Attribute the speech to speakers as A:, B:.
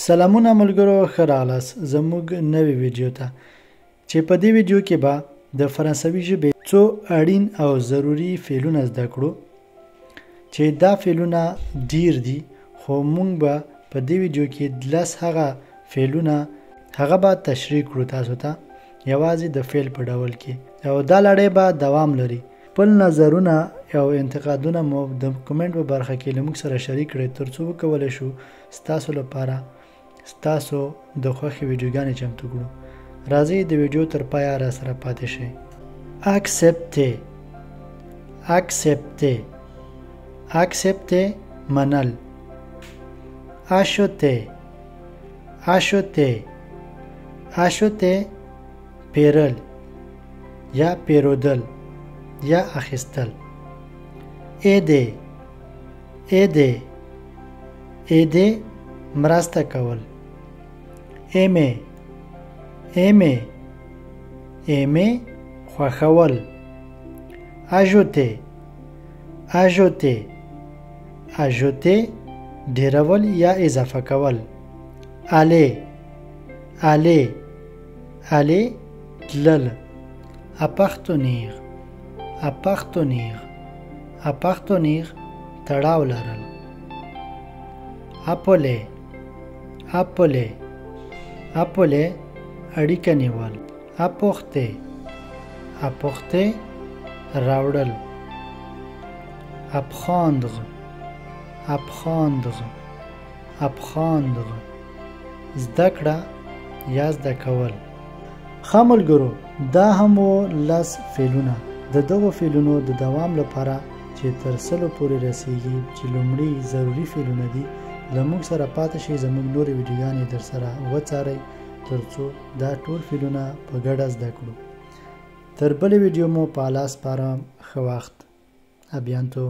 A: سلامونه ملګرو، ښه راغلاست زموږ نوې ویډیو ته چې په دې ویډیو کې به د فرانسوي ژبې څو اړین او ضروري فعلونه زده کړو چې دا فعلونه ډیر دي، خو موږ به په دې ویډیو کې 10 هغه فعلونه هغه به تشریح کړو تاسو ته یوازې د فعل په ډول کې، او دا لړۍ به دوام لري. خپل نظرونه او انتقادونه مو د کمنټ په برخه کې له موږ سره شریک کړئ ترڅو وکولی شو ستاسو لپاره ستاسو د خوښې ویډیوګانې چمتو کړو. راځئ د ویډیو تر پایه را سره پاتې شئ. accepter accepter accepter منل. acheter acheter acheter پیرل یا پیرودل یا اخیستل. aider aider aider مرسته کول. aimer aimer aimer خوښول. ajouter ajouter ajouter ډیرول یا اضافه کول. aller aller aller تلل. appartenir appartenir appartenir تړاو لرل. appeler appeler appeler اړیکه نیول. apporter apporter راوړل. apprendre apprendre apprendre زده کړه یا زده کول. ښه ملګرو، دا هم و 10 فعلونه. د دغو فعلونو د دوام لپاره چې تر 100 پورې رسیږي چې لومړی ضروري فعلونه دي، له موږ سره پاتې شئ، زموږ نورې ویډیوګانې در سره وڅارئ ترڅو دا ټول فعلونه په ګډه زده کړو. تر بلې ویډیو مو په الله سپارم. ښه وخت. ابیانتو.